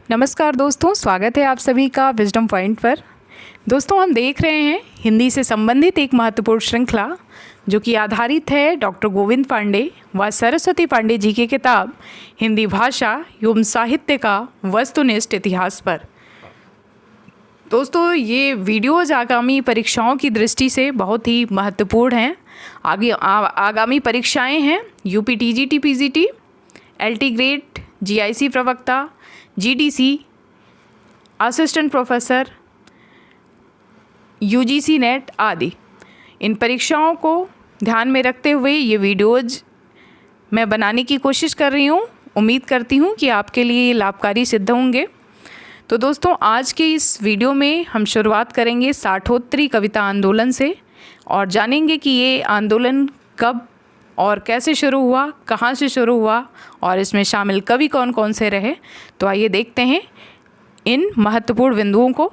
नमस्कार दोस्तों, स्वागत है आप सभी का विजडम पॉइंट पर। दोस्तों, हम देख रहे हैं हिंदी से संबंधित एक महत्वपूर्ण श्रृंखला जो कि आधारित है डॉक्टर गोविंद पांडे व सरस्वती पांडे जी की किताब हिंदी भाषा एवं साहित्य का वस्तुनिष्ठ इतिहास पर। दोस्तों, ये वीडियोज आगामी परीक्षाओं की दृष्टि से बहुत ही महत्वपूर्ण हैं। आगामी परीक्षाएं हैं UP TGT PGT, LT grade, GIC प्रवक्ता, GDC, assistant professor, UGC NET आदि। इन परीक्षाओं को ध्यान में रखते हुए ये वीडियोज मैं बनाने की कोशिश कर रही हूँ। उम्मीद करती हूँ कि आपके लिए ये लाभकारी सिद्ध होंगे। तो दोस्तों, आज के इस वीडियो में हम शुरुआत करेंगे साठोत्तरी कविता आंदोलन से और जानेंगे कि ये आंदोलन कब और कैसे शुरू हुआ, कहाँ से शुरू हुआ और इसमें शामिल कवि कौन कौन से रहे। तो आइए देखते हैं इन महत्वपूर्ण बिंदुओं को।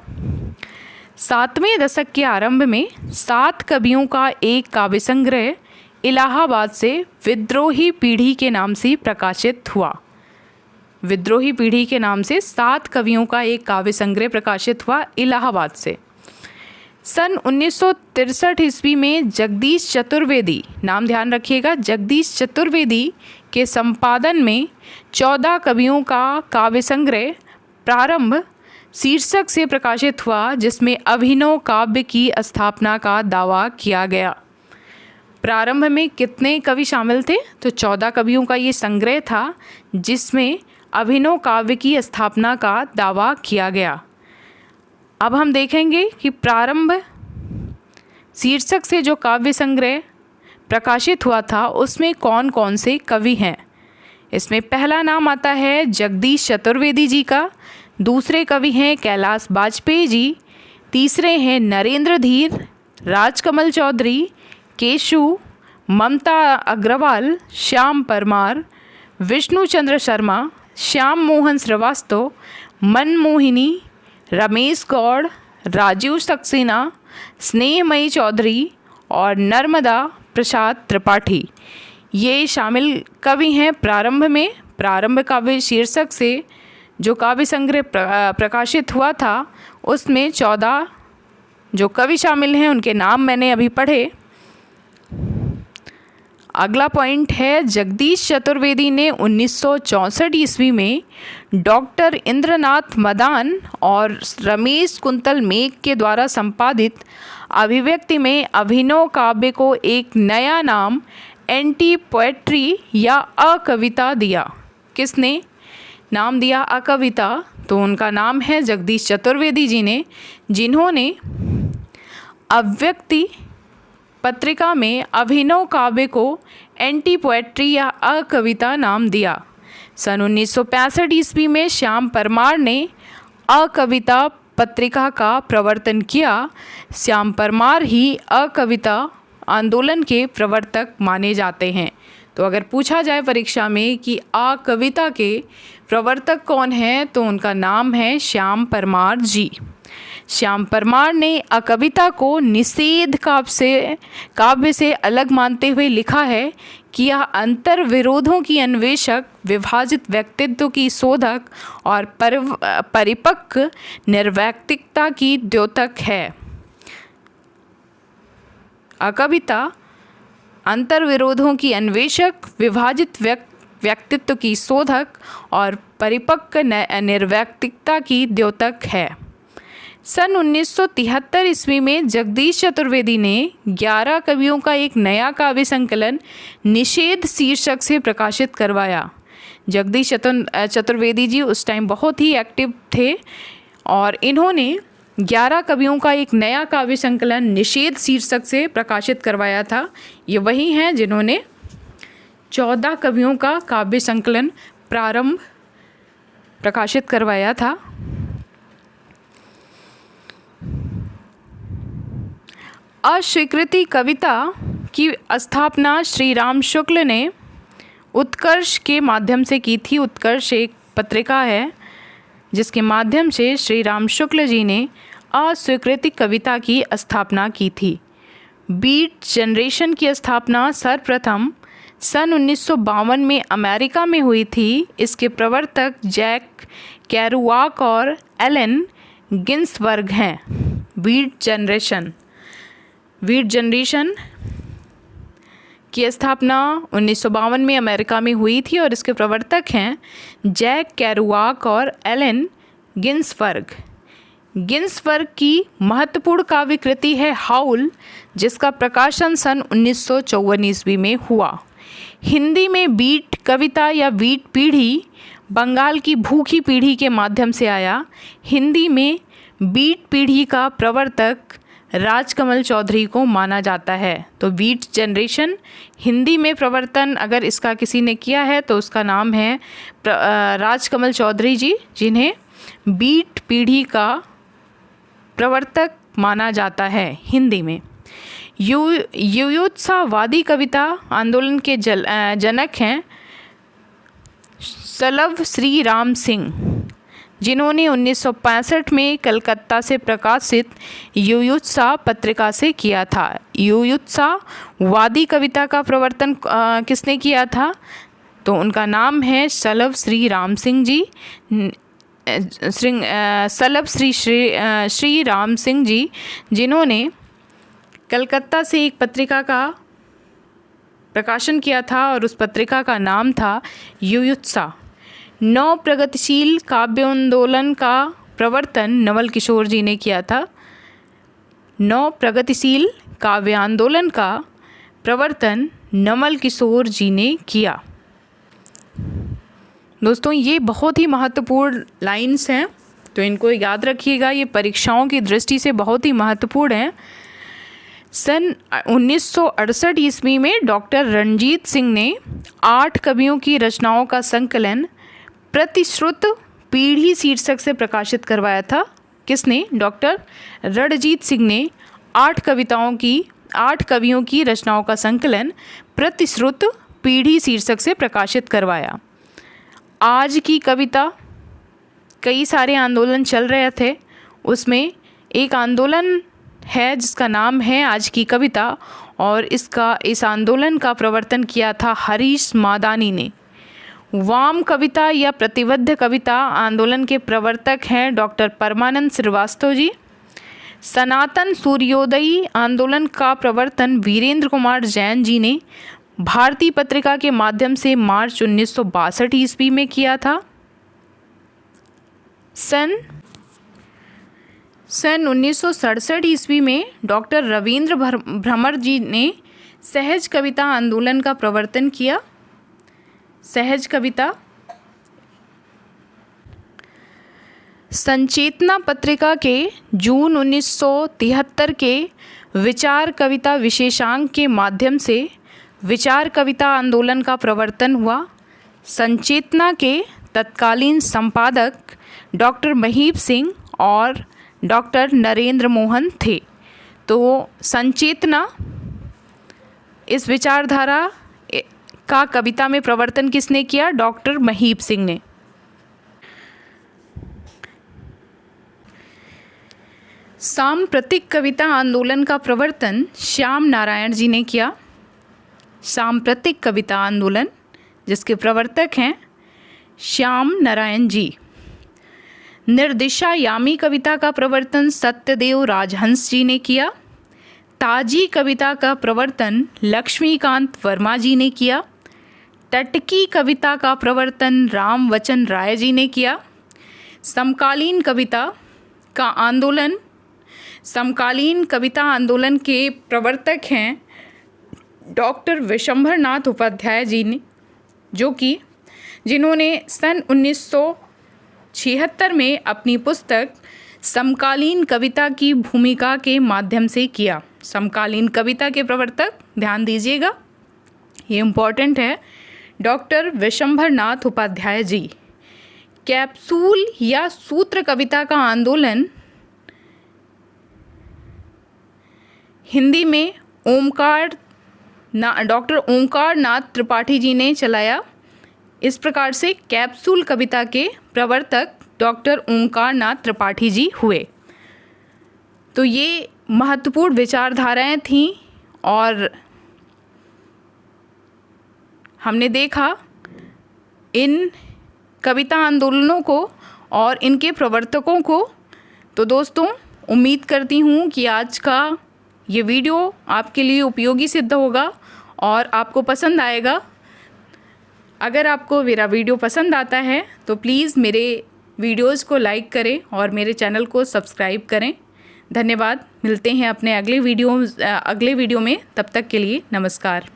7वें दशक के आरंभ में 7 कवियों का एक काव्य संग्रह इलाहाबाद से विद्रोही पीढ़ी के नाम से प्रकाशित हुआ। विद्रोही पीढ़ी के नाम से 7 कवियों का एक काव्य संग्रह प्रकाशित हुआ इलाहाबाद से। सन 1963 ईस्वी में जगदीश चतुर्वेदी, नाम ध्यान रखिएगा, जगदीश चतुर्वेदी के संपादन में 14 कवियों का काव्य संग्रह प्रारंभ शीर्षक से प्रकाशित हुआ, जिसमें अभिनव काव्य की स्थापना का दावा किया गया। प्रारंभ में कितने कवि शामिल थे? तो 14 कवियों का ये संग्रह था जिसमें अभिनव काव्य की स्थापना का दावा किया गया। अब हम देखेंगे कि प्रारंभ शीर्षक से जो काव्य संग्रह प्रकाशित हुआ था उसमें कौन कौन से कवि हैं। इसमें पहला नाम आता है जगदीश चतुर्वेदी जी का, दूसरे कवि हैं कैलाश बाजपेयी जी, तीसरे हैं नरेंद्र धीर, राजकमल चौधरी, केशु, ममता अग्रवाल, श्याम परमार, विष्णु चंद्र शर्मा, श्याम मोहन श्रीवास्तव, मनमोहिनी, रमेश गौड़, राजीव सक्सेना, स्नेहमयी चौधरी और नर्मदा प्रसाद त्रिपाठी, ये शामिल कवि हैं प्रारंभ में। प्रारंभ काव्य शीर्षक से जो काव्य संग्रह प्रकाशित हुआ था उसमें 14 जो कवि शामिल हैं उनके नाम मैंने अभी पढ़े। अगला पॉइंट है, जगदीश चतुर्वेदी ने 1964 ईस्वी में डॉक्टर इंद्रनाथ मदान और रमेश कुंतल मेघ के द्वारा संपादित अभिव्यक्ति में अभिनव काव्य को एक नया नाम एंटी पोएट्री या अकविता दिया। किसने नाम दिया अकविता? तो उनका नाम है जगदीश चतुर्वेदी जी ने, जिन्होंने अव्यक्ति पत्रिका में अभिनव काव्य को एंटी पोएट्री या अकविता नाम दिया। सन 1965 ईस्वी में श्याम परमार ने अकविता पत्रिका का प्रवर्तन किया। श्याम परमार ही अकविता आंदोलन के प्रवर्तक माने जाते हैं। तो अगर पूछा जाए परीक्षा में कि अकविता के प्रवर्तक कौन हैं, तो उनका नाम है श्याम परमार जी। श्याम परमार ने अकविता को निषेध काव्य से अलग मानते हुए लिखा है कि यह अंतर विरोधों की अन्वेषक, विभाजित व्यक्तित्व की शोधक और परिपक्व निर्वैयक्तिकता की द्योतक है। अकविता अंतर विरोधों की अन्वेषक, विभाजित व्यक्तित्व की शोधक और परिपक्व निर्वैयक्तिकता की द्योतक है। सन 1973 ईस्वी में जगदीश चतुर्वेदी ने 11 कवियों का एक नया काव्य संकलन निषेध शीर्षक से प्रकाशित करवाया। जगदीश चतुर्वेदी जी उस टाइम बहुत ही एक्टिव थे और इन्होंने 11 कवियों का एक नया काव्य संकलन निषेध शीर्षक से प्रकाशित करवाया था। ये वही हैं जिन्होंने 14 कवियों का काव्य संकलन प्रारंभ प्रकाशित करवाया था। अस्वीकृति कविता की स्थापना श्री राम शुक्ल ने उत्कर्ष के माध्यम से की थी। उत्कर्ष एक पत्रिका है जिसके माध्यम से श्री राम शुक्ल जी ने अस्वीकृति कविता की स्थापना की थी। बीट जनरेशन की स्थापना सर्वप्रथम सन 1952 में अमेरिका में हुई थी। इसके प्रवर्तक जैक केरुआक और एलन गिन्सबर्ग हैं। बीट जनरेशन की स्थापना 1952 में अमेरिका में हुई थी और इसके प्रवर्तक हैं जैक केरुआक और एलन गिन्सबर्ग। गिन्सबर्ग की महत्वपूर्ण काव्य कृति है हाउल, जिसका प्रकाशन सन 1954 ईस्वी में हुआ। हिंदी में बीट कविता या बीट पीढ़ी बंगाल की भूखी पीढ़ी के माध्यम से आया। हिंदी में बीट पीढ़ी का प्रवर्तक राजकमल चौधरी को माना जाता है। तो बीट जनरेशन हिंदी में प्रवर्तन अगर इसका किसी ने किया है तो उसका नाम है राजकमल चौधरी जी, जिन्हें बीट पीढ़ी का प्रवर्तक माना जाता है हिंदी में। युयुत्सावादी कविता आंदोलन के जनक हैं सलव श्री राम सिंह, जिन्होंने 1965 में कलकत्ता से प्रकाशित युयुत्सा पत्रिका से किया था। युयुत्सावादी कविता का प्रवर्तन किसने किया था? तो उनका नाम है सलव श्री राम सिंह जी। सलभ श्री राम सिंह जी, जिन्होंने कलकत्ता से एक पत्रिका का प्रकाशन किया था और उस पत्रिका का नाम था युयुत्सा। नव प्रगतिशील काव्य आंदोलन का प्रवर्तन नवल किशोर जी ने किया था। नव प्रगतिशील काव्य आंदोलन का प्रवर्तन नवल किशोर जी ने किया। दोस्तों, ये बहुत ही महत्वपूर्ण लाइंस हैं, तो इनको याद रखिएगा। ये परीक्षाओं की दृष्टि से बहुत ही महत्वपूर्ण हैं। सन 1968 ईस्वी में डॉक्टर रणजीत सिंह ने 8 कवियों की रचनाओं का संकलन प्रतिश्रुत पीढ़ी शीर्षक से प्रकाशित करवाया था। किसने? डॉक्टर रणजीत सिंह ने 8 कवियों की रचनाओं का संकलन प्रतिश्रुत पीढ़ी शीर्षक से प्रकाशित करवाया। आज की कविता, कई सारे आंदोलन चल रहे थे, उसमें एक आंदोलन है जिसका नाम है आज की कविता, और इस आंदोलन का प्रवर्तन किया था हरीश मादानी ने। वाम कविता या प्रतिबद्ध कविता आंदोलन के प्रवर्तक हैं डॉक्टर परमानंद श्रीवास्तव जी। सनातन सूर्योदयी आंदोलन का प्रवर्तन वीरेंद्र कुमार जैन जी ने भारतीय पत्रिका के माध्यम से मार्च 1962 ईस्वी में किया था। सन 1967 ईस्वी में डॉक्टर रविंद्र भ्रमर जी ने सहज कविता आंदोलन का प्रवर्तन किया। सहज कविता संचेतना पत्रिका के जून 1973 के विचार कविता विशेषांक के माध्यम से विचार कविता आंदोलन का प्रवर्तन हुआ। संचेतना के तत्कालीन संपादक डॉक्टर महीप सिंह और डॉक्टर नरेंद्र मोहन थे। तो संचेतना, इस विचारधारा का कविता में प्रवर्तन किसने किया? डॉक्टर महीप सिंह ने। सांप्रतिक कविता आंदोलन का प्रवर्तन श्याम नारायण जी ने किया। सांप्रतिक कविता आंदोलन, जिसके प्रवर्तक हैं श्याम नारायण जी। निर्दिशा यामी कविता का प्रवर्तन सत्यदेव राजहंस जी ने किया। ताजी कविता का प्रवर्तन लक्ष्मीकांत वर्मा जी ने किया। टटकी कविता का प्रवर्तन रामवचन राय जी ने किया। समकालीन कविता आंदोलन के प्रवर्तक हैं डॉक्टर विशंभरनाथ उपाध्याय जी ने, जिन्होंने सन 1976 में अपनी पुस्तक समकालीन कविता की भूमिका के माध्यम से किया। समकालीन कविता के प्रवर्तक, ध्यान दीजिएगा, ये इम्पॉर्टेंट है, डॉक्टर विशंभरनाथ उपाध्याय जी। कैप्सूल या सूत्र कविता का आंदोलन हिंदी में डॉक्टर ओंकार नाथ त्रिपाठी जी ने चलाया। इस प्रकार से कैप्सूल कविता के प्रवर्तक डॉक्टर ओंकार नाथ त्रिपाठी जी हुए। तो ये महत्वपूर्ण विचारधाराएं थीं और हमने देखा इन कविता आंदोलनों को और इनके प्रवर्तकों को। तो दोस्तों, उम्मीद करती हूँ कि आज का ये वीडियो आपके लिए उपयोगी सिद्ध होगा और आपको पसंद आएगा। अगर आपको मेरा वीडियो पसंद आता है तो प्लीज़ मेरे वीडियोज़ को लाइक करें और मेरे चैनल को सब्सक्राइब करें। धन्यवाद। मिलते हैं अपने अगले वीडियो में। तब तक के लिए नमस्कार।